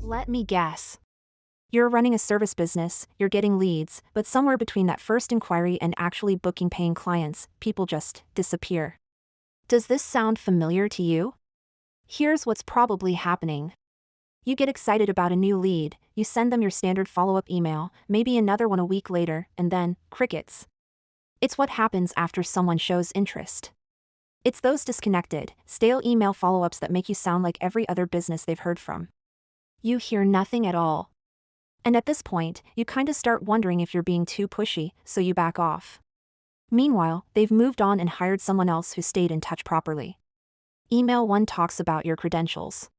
Let me guess. You're running a service business, you're getting leads, but somewhere between that first inquiry and actually booking paying clients, people just disappear. Does this sound familiar to you? Here's what's probably happening. You get excited about a new lead, you send them your standard follow-up email, maybe another one a week later, and then, crickets. It's what happens after someone shows interest. It's those disconnected, stale email follow-ups that make you sound like every other business they've heard from. You hear nothing at all. And at this point, you kinda start wondering if you're being too pushy, so you back off. Meanwhile, they've moved on and hired someone else who stayed in touch properly. Email 1 talks about your credentials.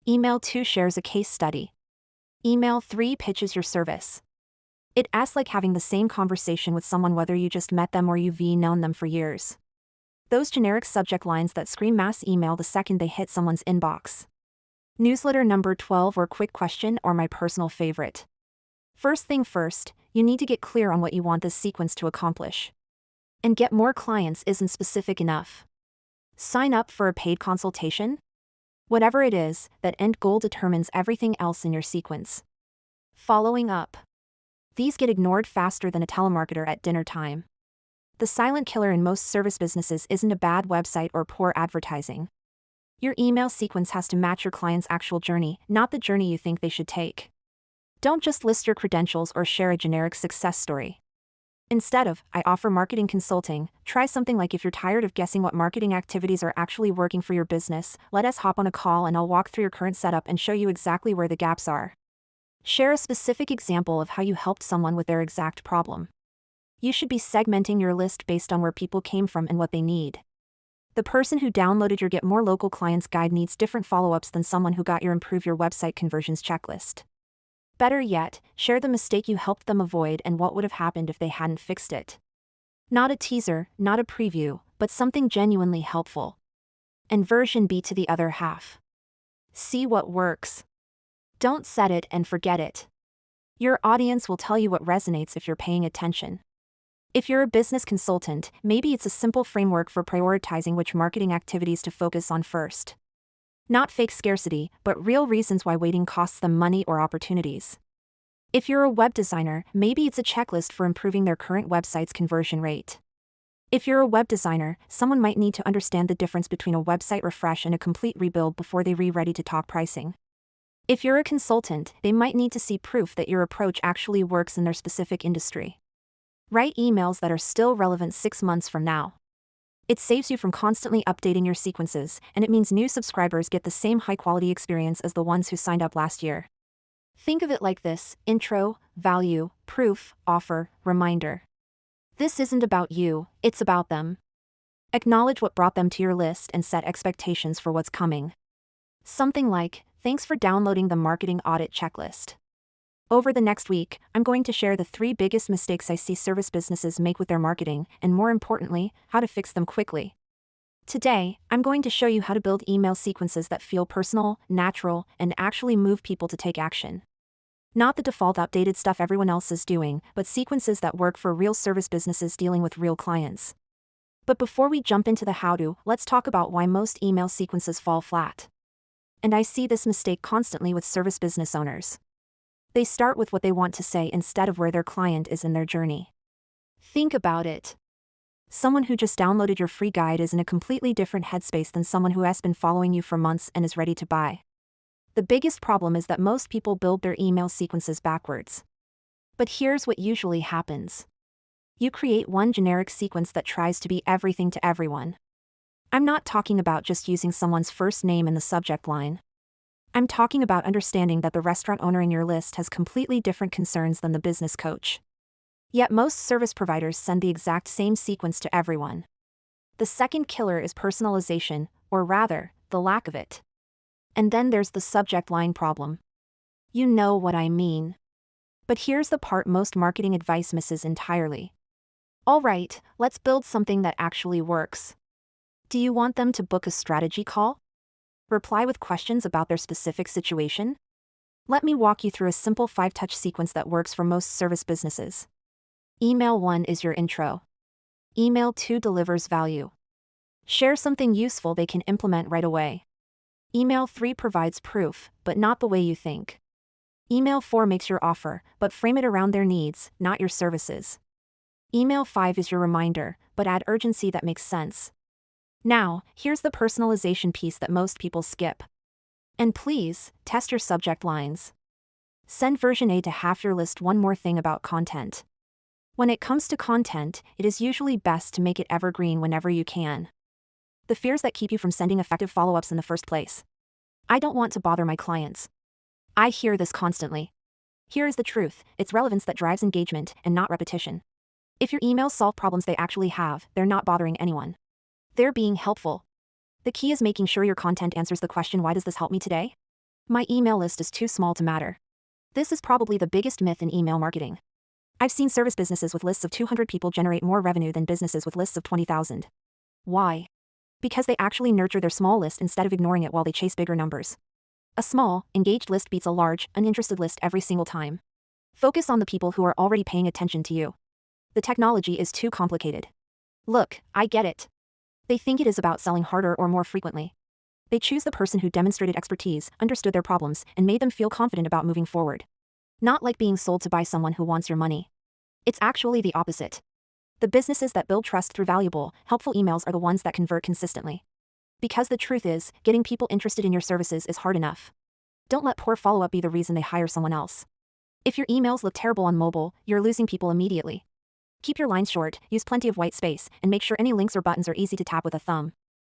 Email 2 shares a case study. Email 3 pitches your service. It asks like having the same conversation with someone whether you just met them or you've known them for years. Those generic subject lines that scream mass email the second they hit someone's inbox. Newsletter number 12 or quick question or my personal favorite. First thing first, you need to get clear on what you want this sequence to accomplish. And get more clients isn't specific enough. Sign up for a paid consultation? Whatever it is, that end goal determines everything else in your sequence. Following up. These get ignored faster than a telemarketer at dinner time. The silent killer in most service businesses isn't a bad website or poor advertising. Your email sequence has to match your client's actual journey, not the journey you think they should take. Don't just list your credentials or share a generic success story. Instead of, I offer marketing consulting, try something like if you're tired of guessing what marketing activities are actually working for your business, let us hop on a call and I'll walk through your current setup and show you exactly where the gaps are. Share a specific example of how you helped someone with their exact problem. You should be segmenting your list based on where people came from and what they need. The person who downloaded your Get More Local Clients guide needs different follow-ups than someone who got your Improve Your Website Conversions checklist. Better yet, share the mistake you helped them avoid and what would have happened if they hadn't fixed it. Not a teaser, not a preview, but something genuinely helpful. And version B to the other half. See what works. Don't set it and forget it. Your audience will tell you what resonates if you're paying attention. If you're a business consultant, maybe it's a simple framework for prioritizing which marketing activities to focus on first. Not fake scarcity, but real reasons why waiting costs them money or opportunities. If you're a web designer, maybe it's a checklist for improving their current website's conversion rate. If you're a web designer, someone might need to understand the difference between a website refresh and a complete rebuild before they're ready to talk pricing. If you're a consultant, they might need to see proof that your approach actually works in their specific industry. Write emails that are still relevant 6 months from now. It saves you from constantly updating your sequences, and it means new subscribers get the same high-quality experience as the ones who signed up last year. Think of it like this: intro, value, proof, offer, reminder. This isn't about you, it's about them. Acknowledge what brought them to your list and set expectations for what's coming. Something like, thanks for downloading the marketing audit checklist. Over the next week, I'm going to share the 3 biggest mistakes I see service businesses make with their marketing, and more importantly, how to fix them quickly. Today, I'm going to show you how to build email sequences that feel personal, natural, and actually move people to take action. Not the default outdated stuff everyone else is doing, but sequences that work for real service businesses dealing with real clients. But before we jump into the how-to, let's talk about why most email sequences fall flat. And I see this mistake constantly with service business owners. They start with what they want to say instead of where their client is in their journey. Think about it. Someone who just downloaded your free guide is in a completely different headspace than someone who has been following you for months and is ready to buy. The biggest problem is that most people build their email sequences backwards. But here's what usually happens. You create one generic sequence that tries to be everything to everyone. I'm not talking about just using someone's first name in the subject line. I'm talking about understanding that the restaurant owner in your list has completely different concerns than the business coach. Yet most service providers send the exact same sequence to everyone. The second killer is personalization, or rather, the lack of it. And then there's the subject line problem. You know what I mean. But here's the part most marketing advice misses entirely. All right, let's build something that actually works. Do you want them to book a strategy call? Reply with questions about their specific situation? Let me walk you through a simple 5-touch sequence that works for most service businesses. Email 1 is your intro. Email 2 delivers value. Share something useful they can implement right away. Email 3 provides proof, but not the way you think. Email 4 makes your offer, but frame it around their needs, not your services. Email 5 is your reminder, but add urgency that makes sense. Now, here's the personalization piece that most people skip. And please, test your subject lines. Send version A to half your list one more thing about content. When it comes to content, it is usually best to make it evergreen whenever you can. The fears that keep you from sending effective follow-ups in the first place. I don't want to bother my clients. I hear this constantly. Here is the truth, it's relevance that drives engagement and not repetition. If your emails solve problems they actually have, they're not bothering anyone. They're being helpful. The key is making sure your content answers the question, why does this help me today? My email list is too small to matter. This is probably the biggest myth in email marketing. I've seen service businesses with lists of 200 people generate more revenue than businesses with lists of 20,000. Why? Because they actually nurture their small list instead of ignoring it while they chase bigger numbers. A small, engaged list beats a large, uninterested list every single time. Focus on the people who are already paying attention to you. The technology is too complicated. Look, I get it. They think it is about selling harder or more frequently. They choose the person who demonstrated expertise, understood their problems, and made them feel confident about moving forward. Not like being sold to by someone who wants your money. It's actually the opposite. The businesses that build trust through valuable, helpful emails are the ones that convert consistently. Because the truth is, getting people interested in your services is hard enough. Don't let poor follow-up be the reason they hire someone else. If your emails look terrible on mobile, you're losing people immediately. Keep your lines short, use plenty of white space, and make sure any links or buttons are easy to tap with a thumb.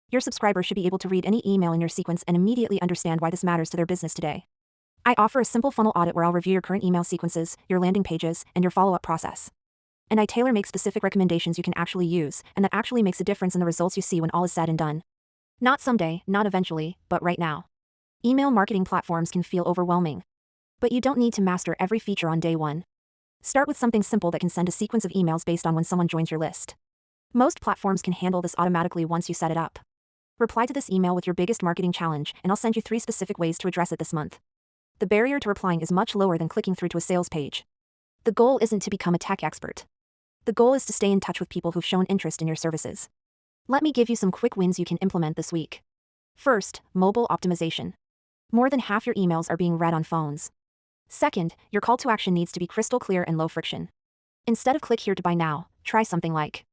Your subscribers should be able to read any email in your sequence and immediately understand why this matters to their business today. I offer a simple funnel audit where I'll review your current email sequences, your landing pages, and your follow-up process. And I tailor-make specific recommendations you can actually use, and that actually makes a difference in the results you see when all is said and done. Not someday, not eventually, but right now. Email marketing platforms can feel overwhelming. But you don't need to master every feature on day one. Start with something simple that can send a sequence of emails based on when someone joins your list. Most platforms can handle this automatically once you set it up. Reply to this email with your biggest marketing challenge, and I'll send you 3 specific ways to address it this month. The barrier to replying is much lower than clicking through to a sales page. The goal isn't to become a tech expert. The goal is to stay in touch with people who've shown interest in your services. Let me give you some quick wins you can implement this week. First, mobile optimization. More than half your emails are being read on phones. Second, your call to action needs to be crystal clear and low friction. Instead of click here to buy now, try something like.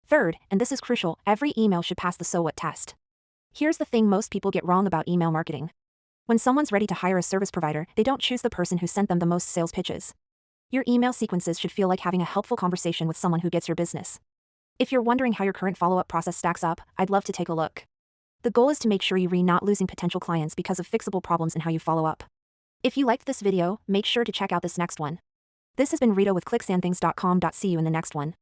Third, and this is crucial, every email should pass the so what test. Here's the thing most people get wrong about email marketing. When someone's ready to hire a service provider, they don't choose the person who sent them the most sales pitches. Your email sequences should feel like having a helpful conversation with someone who gets your business. If you're wondering how your current follow-up process stacks up, I'd love to take a look. The goal is to make sure you're not losing potential clients because of fixable problems in how you follow up. If you liked this video, make sure to check out this next one. This has been Rita with clicksandthings.com. See you in the next one.